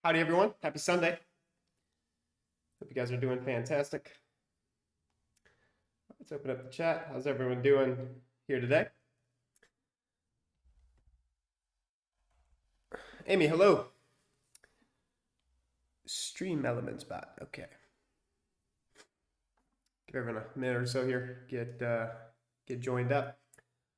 Howdy, everyone. Happy Sunday. Hope you guys are doing fantastic. Let's open up the chat. How's everyone doing here today? Amy, hello. Stream Elements bot. Okay. Give everyone a minute or so here. Get joined up.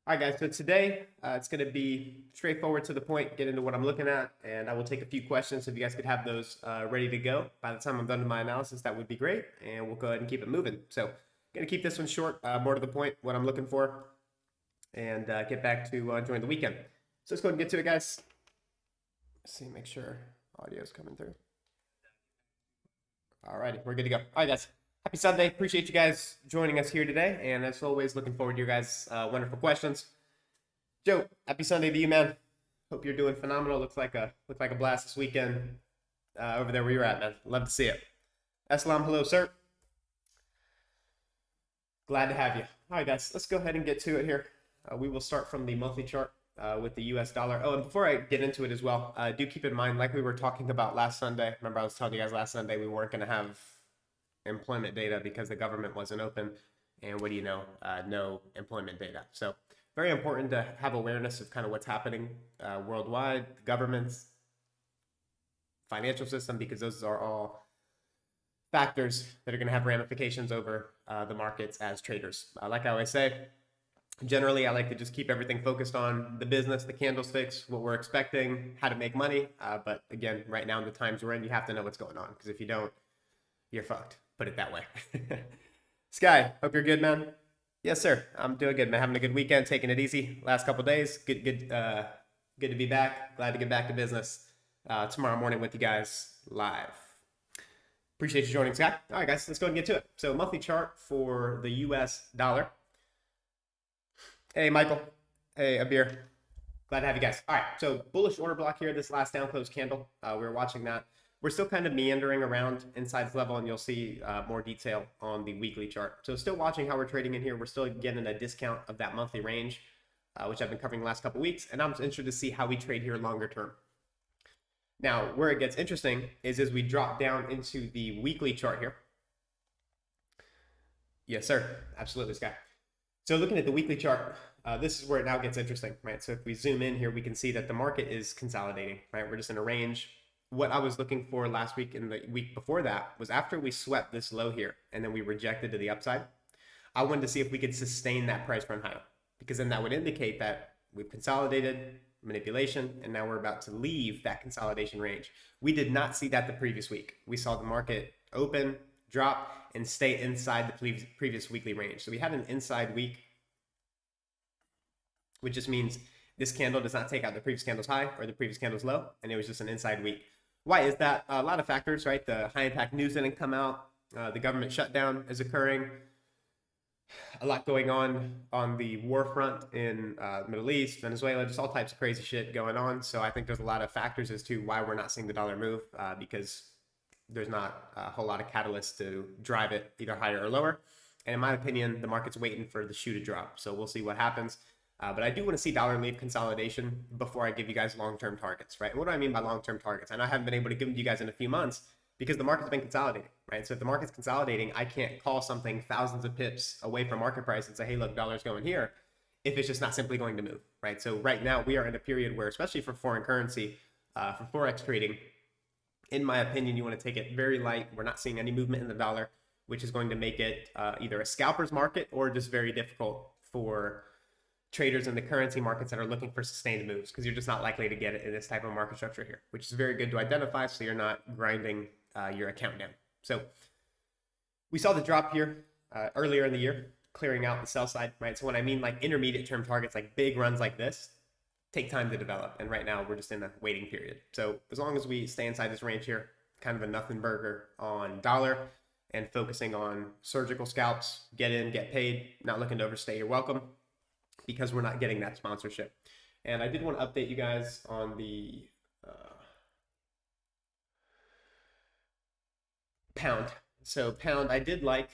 All right, guys. So today it's going to be straightforward to the point. Get into what I'm looking at, and I will take a few questions. If you guys could have those ready to go by the time I'm done with my analysis, that would be great. And we'll go ahead and keep it moving. So, going to keep this one short, more to the point. What I'm looking for, and get back to enjoying the weekend. So let's go ahead and get to it, guys. Let's see, make sure audio is coming through. All righty, we're good to go. All right, guys. Happy Sunday. Appreciate you guys joining us here today. And as always, looking forward to your guys' wonderful questions. Joe, happy Sunday to you, man. Hope you're doing phenomenal. Looked like a blast this weekend over there where you're at, man. Love to see it. Aslam, hello, sir. Glad to have you. All right, guys, let's go ahead and get to it here. We will start from the monthly chart with the US dollar. Oh, and before I get into it as well, do keep in mind, like we were talking about last Sunday, remember I was telling you guys last Sunday we weren't going to have employment data because the government wasn't open. And what do you know? No employment data. So very important to have awareness of kind of what's happening worldwide, the government's financial system, because those are all factors that are going to have ramifications over the markets as traders. Like I always say, generally, I like to just keep everything focused on the business, the candlesticks, what we're expecting, how to make money. But again, right now in the times we're in, you have to know what's going on, because if you don't, you're fucked. Put it that way. Sky, hope you're good, man. Yes, sir. I'm doing good, man. Having a good weekend, taking it easy. Last couple days, good to be back. Glad to get back to business tomorrow morning with you guys live. Appreciate you joining, Scott. All right, guys, let's go ahead and get to it. So monthly chart for the US dollar. Hey, Michael. Hey, Abir. Glad to have you guys. All right, so bullish order block here, this last down close candle. We were watching that. We're still kind of meandering around inside this level, and you'll see more detail on the weekly chart. So still watching how we're trading in here. We're still getting a discount of that monthly range, which I've been covering the last couple weeks, and I'm interested to see how we trade here longer term. Now, where it gets interesting is as we drop down into the weekly chart here. Yes, sir. Absolutely, Sky. So looking at the weekly chart, this is where it now gets interesting, right? So if we zoom in here, we can see that the market is consolidating, right? We're just in a range. What I was looking for last week and the week before that was after we swept this low here and then we rejected to the upside, I wanted to see if we could sustain that price run higher, because then that would indicate that we've consolidated, manipulation, and now we're about to leave that consolidation range. We did not see that the previous week. We saw the market open, drop, and stay inside the previous weekly range. So we had an inside week, which just means this candle does not take out the previous candle's high or the previous candle's low, and it was just an inside week. Why is that? A lot of factors, right? The high impact news didn't come out. The government shutdown is occurring. A lot going on the war front in the Middle East, Venezuela, just all types of crazy shit going on. So I think there's a lot of factors as to why we're not seeing the dollar move, because there's not a whole lot of catalysts to drive it either higher or lower. And in my opinion, the market's waiting for the shoe to drop. So we'll see what happens. But I do want to see dollar leave consolidation before I give you guys long-term targets, right? What do I mean by long-term targets? And I haven't been able to give them to you guys in a few months because the market's been consolidating, right? So if the market's consolidating, I can't call something thousands of pips away from market price and say, hey, look, dollar's going here, if it's just not simply going to move, right? So right now we are in a period where, especially for foreign currency, for Forex trading, in my opinion, you want to take it very light. We're not seeing any movement in the dollar, which is going to make it either a scalper's market or just very difficult for traders in the currency markets that are looking for sustained moves, because you're just not likely to get it in this type of market structure here, which is very good to identify so you're not grinding your account down. So we saw the drop here earlier in the year, clearing out the sell side, right? So when I mean like intermediate term targets, like big runs like this, take time to develop. And right now we're just in a waiting period. So as long as we stay inside this range here, kind of a nothing burger on dollar and focusing on surgical scalps, get in, get paid, not looking to overstay your welcome, because we're not getting that sponsorship. And I did want to update you guys on the pound. So pound, I did like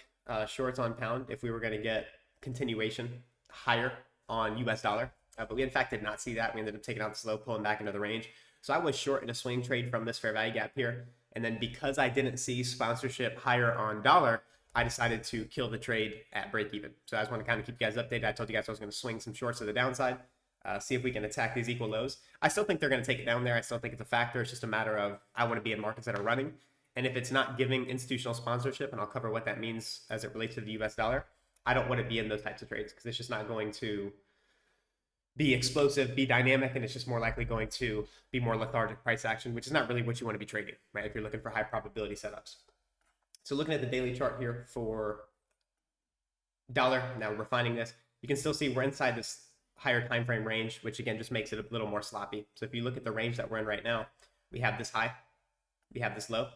shorts on pound if we were going to get continuation higher on US dollar. But we in fact did not see that. We ended up taking out the slow, pulling back into the range. So I was short in a swing trade from this fair value gap here. And then because I didn't see sponsorship higher on dollar, I decided to kill the trade at break even. So I just want to kind of keep you guys updated. I told you guys I was going to swing some shorts to the downside, see if we can attack these equal lows. I still think they're going to take it down there. I still think it's a factor. It's just a matter of I want to be in markets that are running. And if it's not giving institutional sponsorship, and I'll cover what that means as it relates to the US dollar, I don't want to be in those types of trades because it's just not going to be explosive, be dynamic, and it's just more likely going to be more lethargic price action, which is not really what you want to be trading, right? If you're looking for high probability setups. So looking at the daily chart here for dollar, now refining this, you can still see we're inside this higher time frame range, which again just makes it a little more sloppy. So if you look at the range that we're in right now, we have this high, we have this low,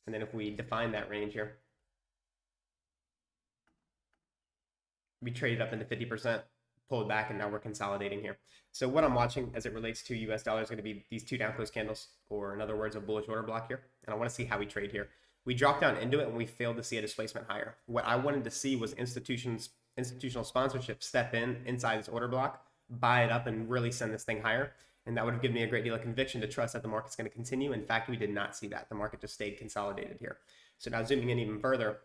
and then if we define that range here, we traded up into 50%, pulled back, and now we're consolidating here. So what I'm watching as it relates to US dollar is going to be these two down close candles, or in other words, a bullish order block here. And I want to see how we trade here. We dropped down into it and we failed to see a displacement higher. What I wanted to see was institutional sponsorship step in inside this order block, buy it up, and really send this thing higher. And that would have given me a great deal of conviction to trust that the market's going to continue. In fact, we did not see that. The market just stayed consolidated here. So now zooming in even further,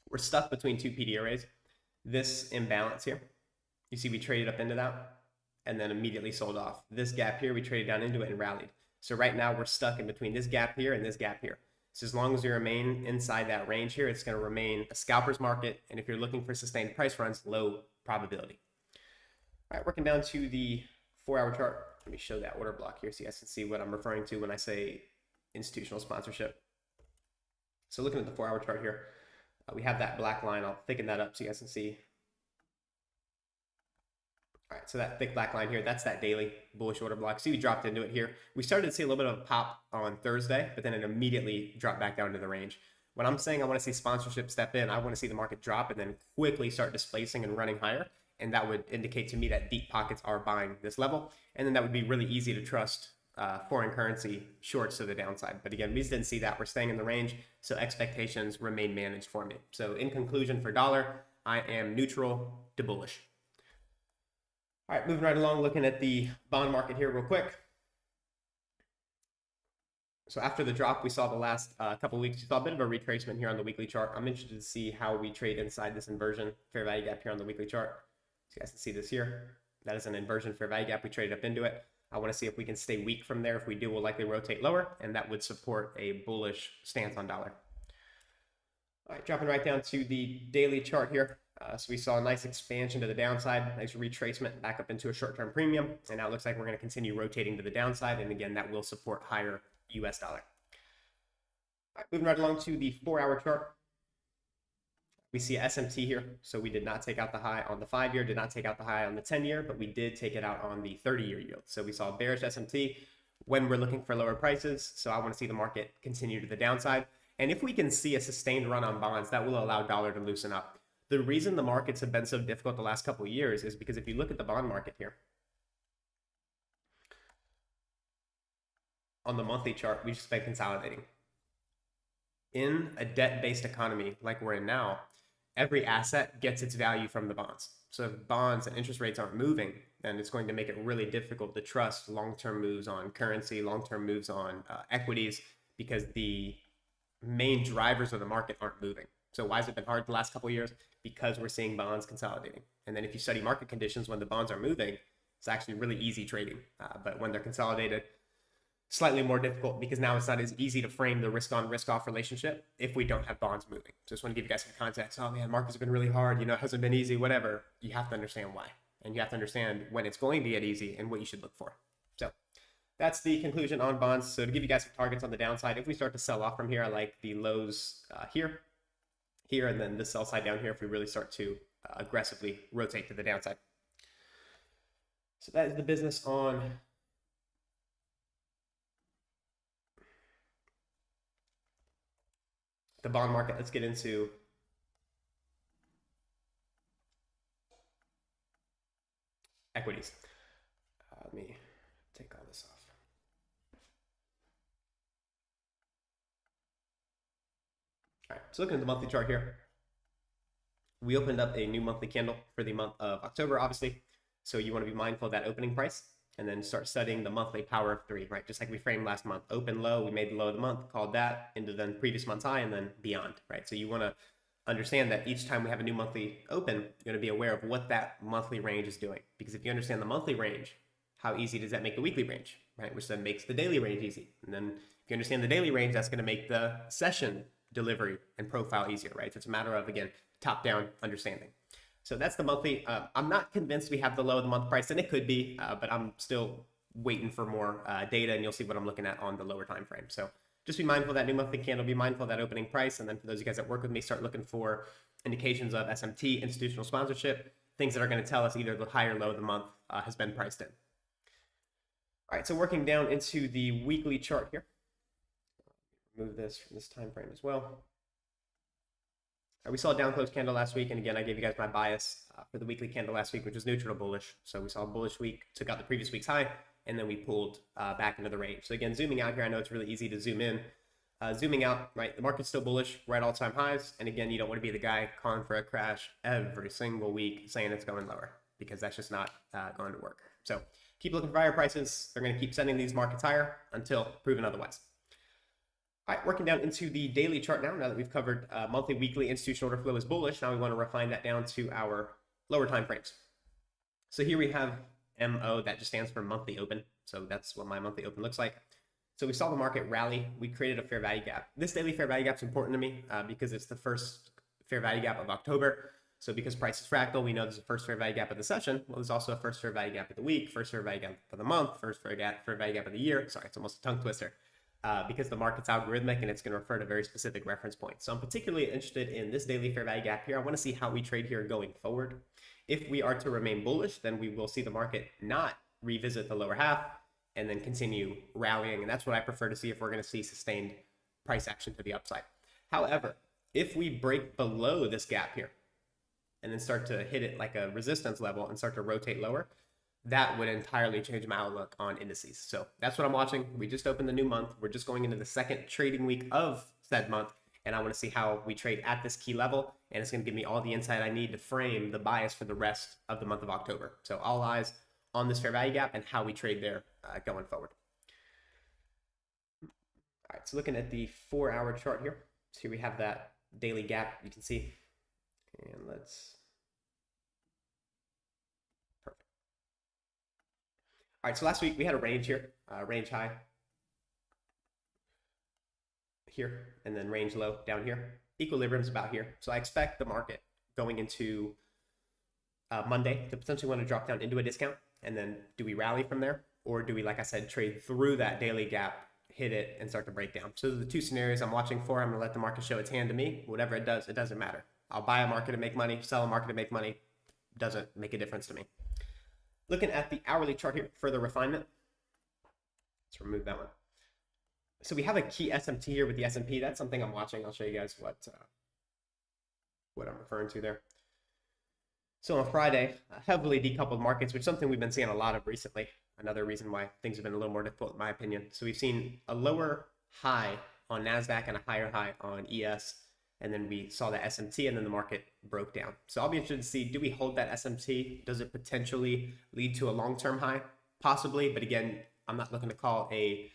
we're stuck between two PD arrays. This imbalance here, you see we traded up into that and then immediately sold off. This gap here, we traded down into it and rallied. So right now we're stuck in between this gap here and this gap here. So as long as we remain inside that range here, it's going to remain a scalper's market. And if you're looking for sustained price runs, low probability. All right, working down to the 4-hour chart. Let me show that order block here so you guys can see what I'm referring to when I say institutional sponsorship. So looking at the 4-hour chart here, we have that black line. I'll thicken that up so you guys can see. All right, so that thick black line here, that's that daily bullish order block. See, we dropped into it here. We started to see a little bit of a pop on Thursday, but then it immediately dropped back down to the range. When I'm saying I want to see sponsorship step in, I want to see the market drop and then quickly start displacing and running higher. And that would indicate to me that deep pockets are buying this level. And then that would be really easy to trust foreign currency shorts to the downside. But again, we just didn't see that. We're staying in the range, so expectations remain managed for me. So in conclusion, for dollar, I am neutral to bullish. All right, moving right along, looking at the bond market here real quick. So after the drop we saw the last couple of weeks, we saw a bit of a retracement here on the weekly chart. I'm interested to see how we trade inside this inversion fair value gap here on the weekly chart. So you guys can see this here. That is an inversion fair value gap. We traded up into it. I want to see if we can stay weak from there. If we do, we'll likely rotate lower, and that would support a bullish stance on dollar. All right, dropping right down to the daily chart here. So we saw a nice expansion to the downside, nice retracement back up into a short-term premium, and now it looks like we're going to continue rotating to the downside, and again, that will support higher US dollar. All right, moving right along to the 4-hour chart. We see a SMT here, so we did not take out the high on the 5-year, did not take out the high on the 10-year, but we did take it out on the 30-year yield. So we saw a bearish SMT when we're looking for lower prices, so I want to see the market continue to the downside. And if we can see a sustained run on bonds, that will allow dollar to loosen up. The reason the markets have been so difficult the last couple of years is because if you look at the bond market here, on the monthly chart, we've just been consolidating. In a debt-based economy like we're in now, every asset gets its value from the bonds. So if bonds and interest rates aren't moving, then it's going to make it really difficult to trust long-term moves on currency, long-term moves on equities, because the main drivers of the market aren't moving. So why has it been hard the last couple of years? Because we're seeing bonds consolidating. And then if you study market conditions when the bonds are moving, it's actually really easy trading. But when they're consolidated, slightly more difficult, because now it's not as easy to frame the risk on risk off relationship if we don't have bonds moving. So just want to give you guys some context. Oh man, markets have been really hard. You know, it hasn't been easy, whatever. You have to understand why. And you have to understand when it's going to get easy and what you should look for. So that's the conclusion on bonds. So to give you guys some targets on the downside, if we start to sell off from here, I like the lows here, and then the sell side down here if we really start to aggressively rotate to the downside. So that is the business on the bond market. Let's get into equities. Let me take all this off. All right, so looking at the monthly chart here, we opened up a new monthly candle for the month of October, obviously. So you want to be mindful of that opening price. and then start studying the monthly power of three, right? Just like we framed last month, open low, we made the low of the month, called that into the previous month's high, and then beyond, right? So you want to understand that each time we have a new monthly open, you're going to be aware of what that monthly range is doing. Because if you understand the monthly range, how easy does that make the weekly range, right? Which then makes the daily range easy. And then if you understand the daily range, that's going to make the session delivery and profile easier, right? So it's a matter of, again, top-down understanding. So that's the monthly. I'm not convinced we have the low of the month price, and it could be, but I'm still waiting for more data, and you'll see what I'm looking at on the lower time frame. So just be mindful of that new monthly candle, be mindful of that opening price, and then for those of you guys that work with me, start looking for indications of SMT, institutional sponsorship, things that are going to tell us either the high or low of the month has been priced in. All right, so working down into the weekly chart here. Remove this from this time frame as well. We saw a down close candle last week, and again, I gave you guys my bias for the weekly candle last week, which was neutral to bullish. So we saw a bullish week, took out the previous week's high, and then we pulled back into the range. So again, zooming out here, I know it's really easy to zoom in. Zooming out, right, the market's still bullish, right all-time highs, and again, you don't want to be the guy calling for a crash every single week saying it's going lower, because that's just not going to work. So keep looking for higher prices. They're going to keep sending these markets higher until proven otherwise. All right, working down into the daily chart now that we've covered monthly, weekly, institutional order flow is bullish. Now we want to refine that down to our lower time frames. So here we have MO, that just stands for monthly open. So that's what my monthly open looks like. So we saw the market rally. We created a fair value gap. This daily fair value gap is important to me because it's the first fair value gap of October. So because price is fractal, we know there's a first fair value gap of the session. Well, there's also a first fair value gap of the week, first fair value gap of the month, first fair value gap of the year. Sorry, it's almost a tongue twister. Because the market's algorithmic and it's going to refer to very specific reference points. So I'm particularly interested in this daily fair value gap here. I want to see how we trade here going forward. If we are to remain bullish, then we will see the market not revisit the lower half and then continue rallying. And that's what I prefer to see if we're going to see sustained price action to the upside. However, if we break below this gap here and then start to hit it like a resistance level and start to rotate lower, that would entirely change my outlook on indices. So that's what I'm watching. We just opened the new month. We're just going into the second trading week of said month, and I want to see how we trade at this key level, and it's going to give me all the insight I need to frame the bias for the rest of the month of October. So all eyes on this fair value gap and how we trade there going forward. All right, so looking at the 4-hour chart here. So here we have that daily gap you can see. And let's... All right, so last week we had a range here, range high here, and then range low down here. Equilibrium's about here. So I expect the market going into Monday to potentially want to drop down into a discount. And then do we rally from there? Or do we, like I said, trade through that daily gap, hit it, and start to break down? So those are the two scenarios I'm watching for. I'm going to let the market show its hand to me. Whatever it does, it doesn't matter. I'll buy a market to make money, sell a market to make money. Doesn't make a difference to me. Looking at the hourly chart here, further refinement. Let's remove that one. So we have a key SMT here with the S&P. That's something I'm watching. I'll show you guys what I'm referring to there. So on Friday, heavily decoupled markets, which is something we've been seeing a lot of recently. Another reason why things have been a little more difficult, in my opinion. So we've seen a lower high on NASDAQ and a higher high on ES. And then we saw the SMT, and then the market broke down. So I'll be interested to see, do we hold that SMT? Does it potentially lead to a long-term high? Possibly, but again, I'm not looking to call a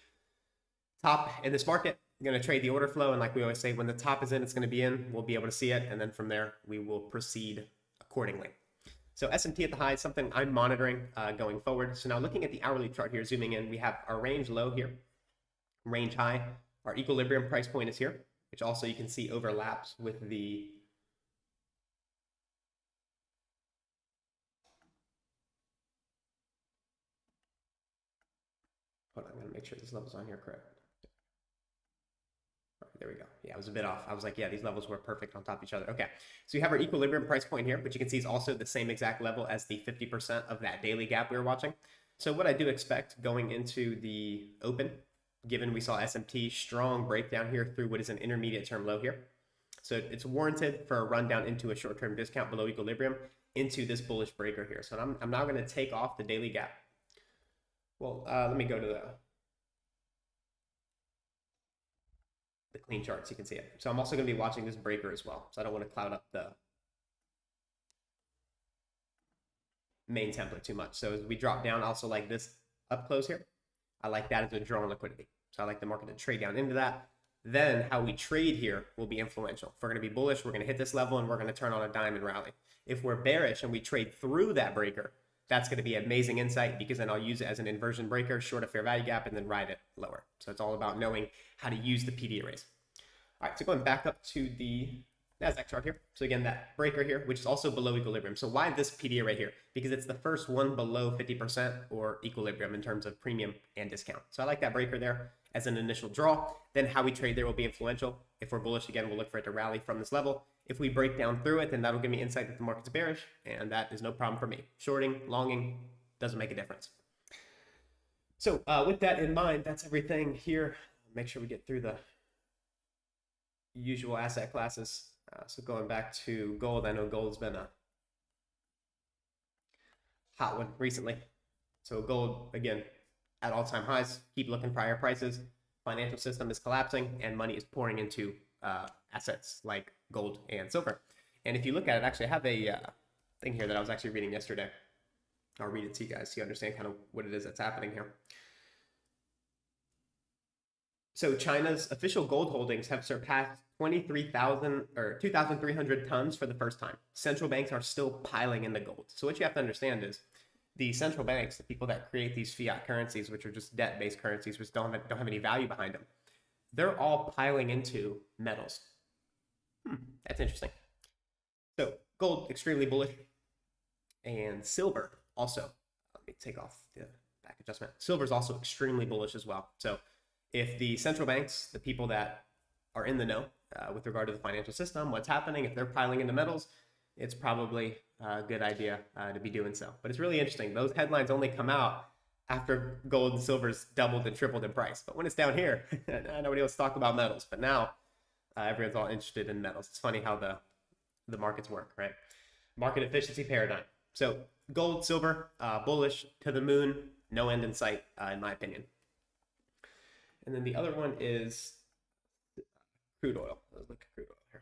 top in this market. I'm going to trade the order flow, and like we always say, when the top is in, it's going to be in. We'll be able to see it, and then from there, we will proceed accordingly. So SMT at the high is something I'm monitoring going forward. So now looking at the hourly chart here, zooming in, we have our range low here, range high. Our equilibrium price point is here, which also you can see overlaps with the hold on, I'm gonna make sure this level's on here correct. All right, there we go. Yeah, it was a bit off. I was like, yeah, these levels were perfect on top of each other. Okay, so you have our equilibrium price point here, which you can see is also the same exact level as the 50% of that daily gap we were watching. So what I do expect going into the open, given we saw SMT strong breakdown here through what is an intermediate term low here. So it's warranted for a rundown into a short-term discount below equilibrium into this bullish breaker here. So I'm now going to take off the daily gap. Well, let me go to the clean chart so you can see it. So I'm also going to be watching this breaker as well. So I don't want to cloud up the main template too much. So as we drop down, also like this up close here. I like that as a draw on liquidity. So I like the market to trade down into that. Then how we trade here will be influential. If we're going to be bullish, we're going to hit this level and we're going to turn on a dime and rally. If we're bearish and we trade through that breaker, that's going to be amazing insight, because then I'll use it as an inversion breaker, short a fair value gap, and then ride it lower. So it's all about knowing how to use the PD arrays. All right, so going back up to the NASDAQ chart here. So again, that breaker here, which is also below equilibrium. So why this PD array here? Because it's the first one below 50% or equilibrium in terms of premium and discount. So I like that breaker there as an initial draw. Then how we trade there will be influential. If we're bullish, again, we'll look for it to rally from this level. If we break down through it, then that'll give me insight that the market's bearish, and that is no problem for me. Shorting, longing, doesn't make a difference. So with that in mind, that's everything here. Make sure we get through the usual asset classes. So going back to gold, I know gold's been a hot one recently. So gold, again, at all-time highs. Keep looking for higher prices. Financial system is collapsing, and money is pouring into assets like gold and silver. And if you look at it, actually I have a thing here that I was actually reading yesterday. I'll read it to you guys so you understand kind of what it is that's happening here. So China's official gold holdings have surpassed 23,000 or 2,300 tons for the first time. Central banks are still piling in the gold. So what you have to understand is the central banks, the people that create these fiat currencies, which are just debt-based currencies, which don't have any value behind them, they're all piling into metals. That's interesting. So gold, extremely bullish. And silver also. Let me take off the back adjustment. Silver is also extremely bullish as well. So if the central banks, the people that are in the know with regard to the financial system, what's happening, if they're piling into metals, it's probably a good idea to be doing so. But it's really interesting. Those headlines only come out after gold and silver's doubled and tripled in price. But when it's down here, nobody else talk about metals. But now everyone's all interested in metals. It's funny how the markets work, right? Market efficiency paradigm. So gold, silver, bullish to the moon, no end in sight, in my opinion. And then the other one is crude oil. Let's look at crude oil here.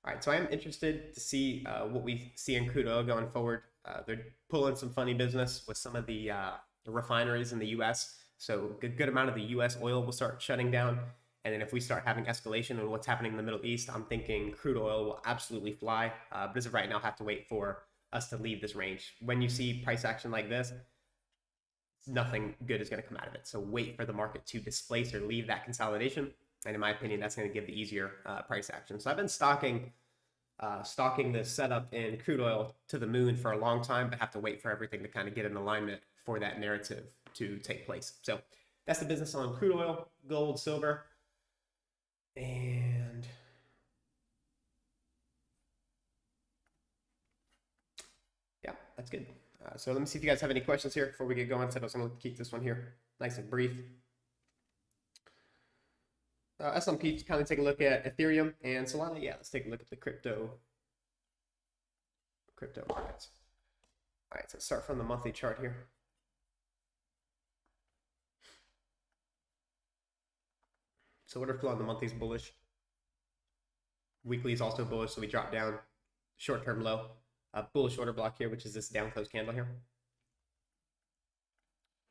All right, so I am interested to see what we see in crude oil going forward. They're pulling some funny business with some of the refineries in the U.S. So a good amount of the U.S. oil will start shutting down. And then if we start having escalation in what's happening in the Middle East, I'm thinking crude oil will absolutely fly. But as of right now, I'll have to wait for us to leave this range. When you see price action like this, nothing good is going to come out of it. So wait for the market to displace or leave that consolidation. And in my opinion, that's going to give the easier price action. So I've been stalking this setup in crude oil to the moon for a long time, but have to wait for everything to kind of get in alignment for that narrative to take place. So that's the business on crude oil, gold, silver, and yeah, that's good. So let me see if you guys have any questions here before we get going. So I was going to keep this one here nice and brief. S&P, kind of take a look at Ethereum and Solana. Yeah, let's take a look at the crypto markets. All right, so let's start from the monthly chart here. So order flow on the monthly is bullish. Weekly is also bullish, so we drop down. Short-term low. Bullish order block here, which is this down close candle here.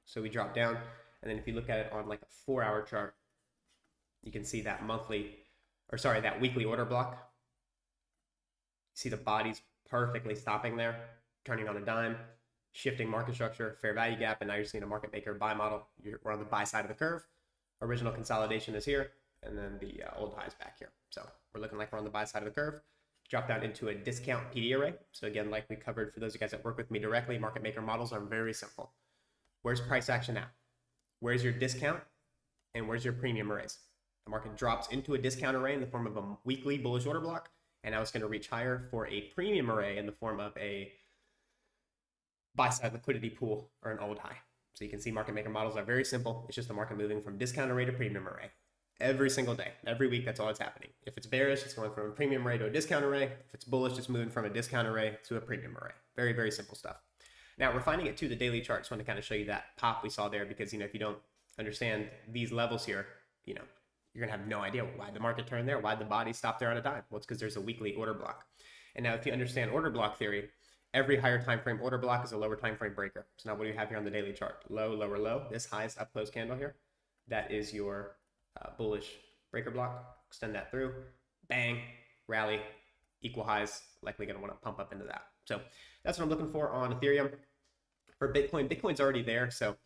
So we drop down, and then if you look at it on like a 4-hour chart, you can see that that weekly order block. See the bodies perfectly stopping there, turning on a dime, shifting market structure, fair value gap, and now you're seeing a market maker buy model. We're on the buy side of the curve. Original consolidation is here, and then the old highs back here. So we're looking like we're on the buy side of the curve. Drop down into a discount PD array. So again, like we covered for those of you guys that work with me directly, market maker models are very simple. Where's price action at? Where's your discount? And where's your premium arrays? The market drops into a discount array in the form of a weekly bullish order block, and now it's going to reach higher for a premium array in the form of a buy side liquidity pool or an old high. So you can see market maker models are very simple. It's just the market moving from discount array to premium array. Every single day, every week, that's all that's happening. If it's bearish, it's going from a premium array to a discount array. If it's bullish, it's moving from a discount array to a premium array. Very, very simple stuff. Now, refining it to the daily chart, just want to kind of show you that pop we saw there, because, if you don't understand these levels here, you're going to have no idea why the market turned there, why the body stopped there on a dime. Well, it's because there's a weekly order block. And now if you understand order block theory, Every higher time frame order block is a lower time frame breaker. So now what do you have here on the daily chart? Low, lower, low. This highest up close candle here, that is your bullish breaker block. Extend that through, bang, rally, equal highs. Likely going to want to pump up into that. So that's what I'm looking for on Ethereum. For Bitcoin, Bitcoin's already there. So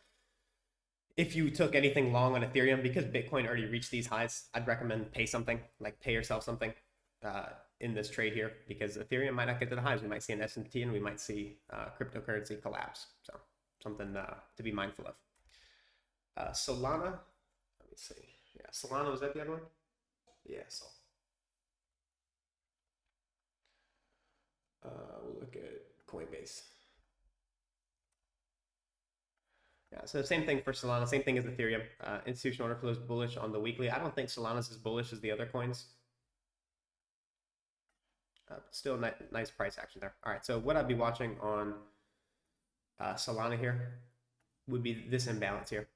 if you took anything long on Ethereum, because Bitcoin already reached these highs, I'd recommend pay something, like pay yourself something in this trade here, because Ethereum might not get to the highs. We might see an S&P and we might see cryptocurrency collapse. So something to be mindful of. Solana, let me see. Yeah, Solana, was that the other one? Yeah, so we'll look at Coinbase. Yeah, so same thing for Solana, same thing as Ethereum. Institutional order flows bullish on the weekly. I don't think Solana's as bullish as the other coins. Still nice price action there. All right, so what I'd be watching on Solana here would be this imbalance here.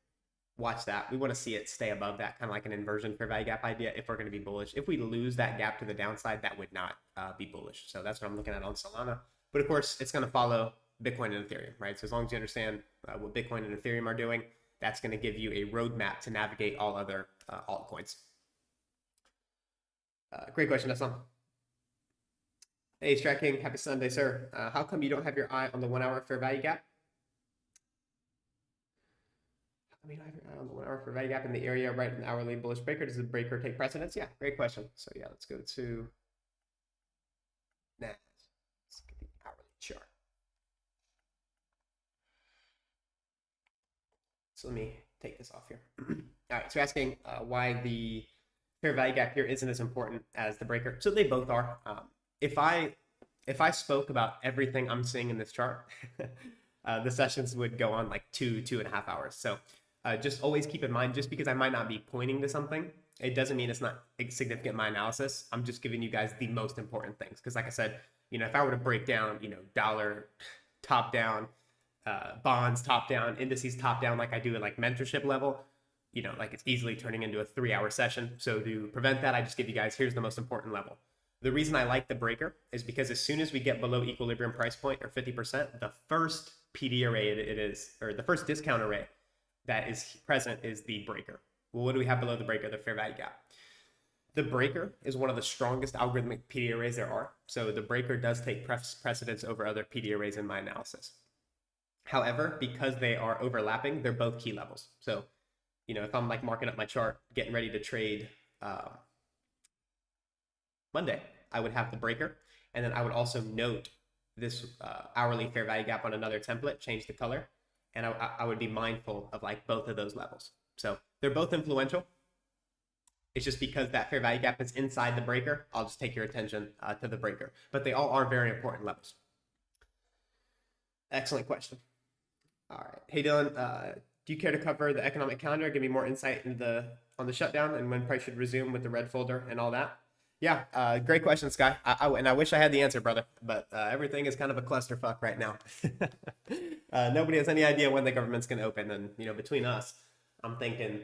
Watch that. We want to see it stay above that, kind of like an inversion fair value gap idea if we're going to be bullish. If we lose that gap to the downside, that would not be bullish. So that's what I'm looking at on Solana. But of course, it's going to follow Bitcoin and Ethereum, right? So as long as you understand what Bitcoin and Ethereum are doing, that's going to give you a roadmap to navigate all other altcoins. Great question, Aslam. Hey, Strat King, happy Sunday, sir. How come you don't have your eye on the 1 hour fair value gap? How come you don't have your eye on the 1 hour fair value gap in the area right in the hourly bullish breaker? Does the breaker take precedence? Yeah, great question. So yeah, let's go to let's get the hourly chart. So let me take this off here. All right, so asking why the fair value gap here isn't as important as the breaker. So they both are. If I spoke about everything I'm seeing in this chart, the sessions would go on like 2.5 hours. So just always keep in mind, just because I might not be pointing to something, it doesn't mean it's not significant in my analysis. I'm just giving you guys the most important things. Because like I said, if I were to break down, dollar top down, bonds top down, indices top down, like I do at like mentorship level, like it's easily turning into a 3-hour session. So to prevent that, I just give you guys, here's the most important level. The reason I like the breaker is because as soon as we get below equilibrium price point or 50%, the first PD array or the first discount array that is present is the breaker. Well, what do we have below the breaker? The fair value gap. The breaker is one of the strongest algorithmic PD arrays there are. So the breaker does take precedence over other PD arrays in my analysis. However, because they are overlapping, they're both key levels. So, if I'm like marking up my chart, getting ready to trade Monday, I would have the breaker, and then I would also note this hourly fair value gap on another template, change the color, and I would be mindful of like both of those levels. So they're both influential. It's just because that fair value gap is inside the breaker, I'll just take your attention to the breaker. But they all are very important levels. Excellent question. All right. Hey, Dylan, do you care to cover the economic calendar? Give me more insight on the shutdown and when price should resume with the red folder and all that. Yeah, great question, Sky. And I wish I had the answer, brother, but everything is kind of a clusterfuck right now. Nobody has any idea when the government's going to open. And, between us, I'm thinking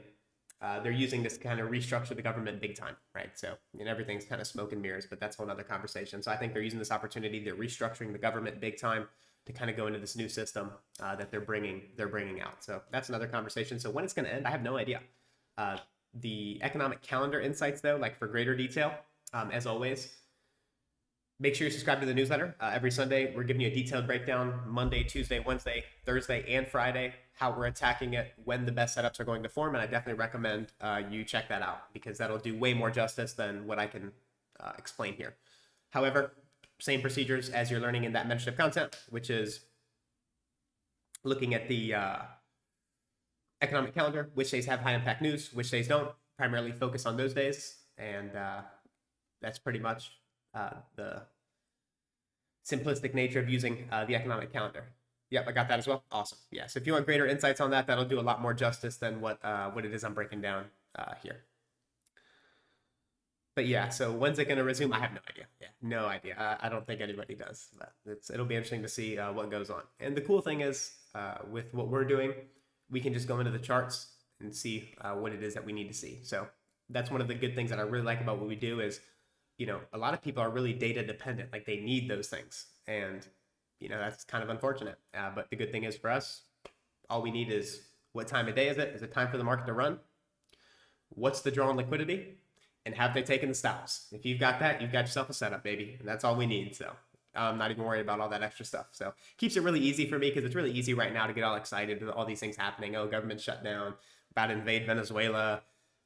they're using this to kind of restructure the government big time, right? So, everything's kind of smoke and mirrors, but that's a whole other conversation. So I think they're using this opportunity. They're restructuring the government big time to kind of go into this new system that they're bringing out. So that's another conversation. So when it's going to end, I have no idea. The economic calendar insights, though, like for greater detail, as always, make sure you subscribe to the newsletter. Every Sunday, we're giving you a detailed breakdown, Monday, Tuesday, Wednesday, Thursday, and Friday, how we're attacking it, when the best setups are going to form. And I definitely recommend you check that out because that'll do way more justice than what I can explain here. However, same procedures as you're learning in that mentorship content, which is looking at the economic calendar, which days have high impact news, which days don't, primarily focus on those days. And that's pretty much the simplistic nature of using the economic calendar. Yep, I got that as well. Awesome. Yeah, so if you want greater insights on that, that'll do a lot more justice than what it is I'm breaking down here. But yeah, so when's it going to resume? I have no idea. Yeah, no idea. I don't think anybody does. But it'll be interesting to see what goes on. And the cool thing is, with what we're doing, we can just go into the charts and see what it is that we need to see. So that's one of the good things that I really like about what we do is, a lot of people are really data dependent. Like they need those things. And, that's kind of unfortunate. But the good thing is for us, all we need is what time of day is it? Is it time for the market to run? What's the draw on liquidity? And have they taken the stops? If you've got that, you've got yourself a setup, baby. And that's all we need. So I'm not even worried about all that extra stuff. So keeps it really easy for me because it's really easy right now to get all excited with all these things happening. Oh, government shutdown, about to invade Venezuela.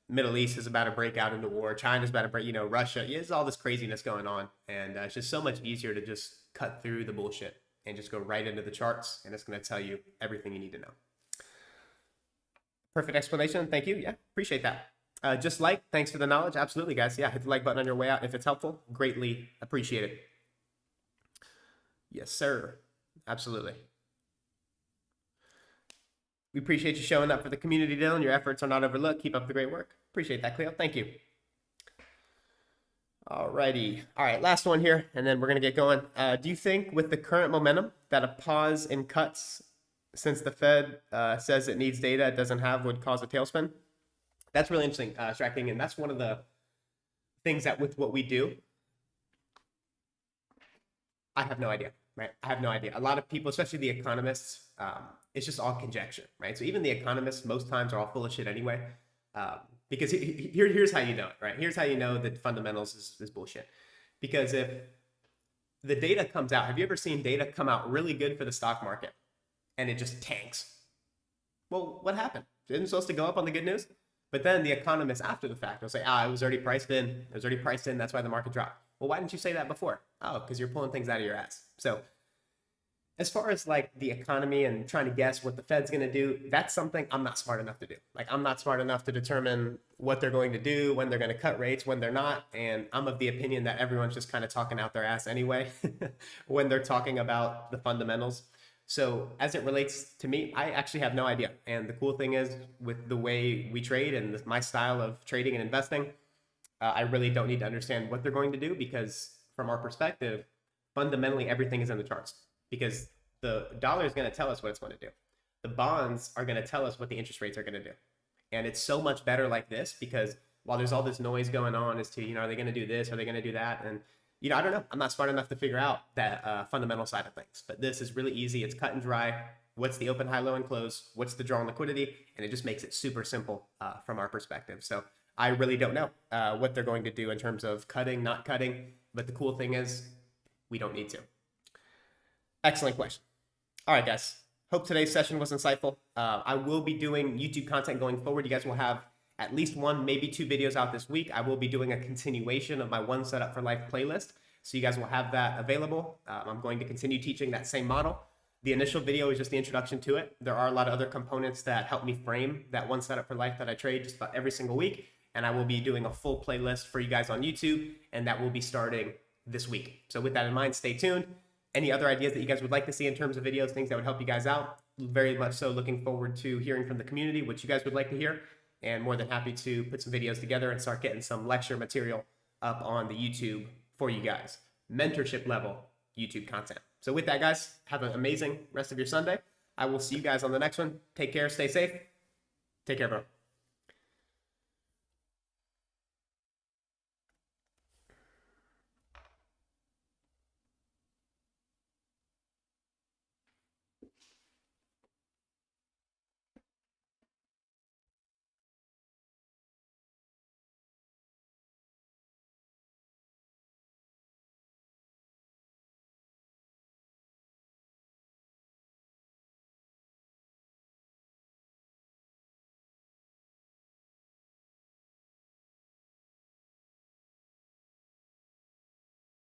Middle East is about to break out into war. China's about to break, Russia. Yeah, there's all this craziness going on. And it's just so much easier to just cut through the bullshit and just go right into the charts. And it's going to tell you everything you need to know. Perfect explanation. Thank you. Yeah, appreciate that. Thanks for the knowledge. Absolutely, guys. Yeah, hit the like button on your way out. If it's helpful, greatly appreciate it. Yes, sir. Absolutely. We appreciate you showing up for the community, Dylan. Your efforts are not overlooked. Keep up the great work. Appreciate that, Cleo. Thank you. All righty. All right, last one here, and then we're going to get going. Do you think with the current momentum that a pause in cuts since the Fed says it needs data it doesn't have would cause a tailspin? That's really interesting, Stracking, and that's one of the things that with what we do, I have no idea, right? I have no idea. A lot of people, especially the economists, it's just all conjecture, right? So even the economists most times are all full of shit anyway, because here's how you know it, right? Here's how you know that fundamentals is bullshit. Because if the data comes out, have you ever seen data come out really good for the stock market and it just tanks? Well, what happened? Isn't it supposed to go up on the good news? But then the economists after the fact will say, it was already priced in. It was already priced in. That's why the market dropped. Well, why didn't you say that before? Oh, because you're pulling things out of your ass. So as far as like the economy and trying to guess what the Fed's going to do, that's something I'm not smart enough to do. Like I'm not smart enough to determine what they're going to do, when they're going to cut rates, when they're not. And I'm of the opinion that everyone's just kind of talking out their ass anyway when they're talking about the fundamentals. So as it relates to me, I actually have no idea. And the cool thing is with the way we trade and my style of trading and investing, I really don't need to understand what they're going to do because from our perspective, fundamentally, everything is in the charts because the dollar is going to tell us what it's going to do. The bonds are going to tell us what the interest rates are going to do. And it's so much better like this because while there's all this noise going on as to, are they going to do this? Are they going to do that? And I don't know. I'm not smart enough to figure out that fundamental side of things. But this is really easy. It's cut and dry. What's the open, high, low, and close? What's the draw on liquidity? And it just makes it super simple from our perspective. So I really don't know what they're going to do in terms of cutting, not cutting. But the cool thing is we don't need to. Excellent question. All right, guys. Hope today's session was insightful. I will be doing YouTube content going forward. You guys will have at least one, maybe two videos out this week. I will be doing a continuation of my One Setup for Life playlist. So you guys will have that available. I'm going to continue teaching that same model. The initial video is just the introduction to it. There are a lot of other components that help me frame that One Setup for Life that I trade just about every single week. And I will be doing a full playlist for you guys on YouTube. And that will be starting this week. So with that in mind, stay tuned. Any other ideas that you guys would like to see in terms of videos, things that would help you guys out? Very much so looking forward to hearing from the community, what you guys would like to hear. And more than happy to put some videos together and start getting some lecture material up on the YouTube for you guys. Mentorship level YouTube content. So with that, guys, have an amazing rest of your Sunday. I will see you guys on the next one. Take care. Stay safe. Take care, bro.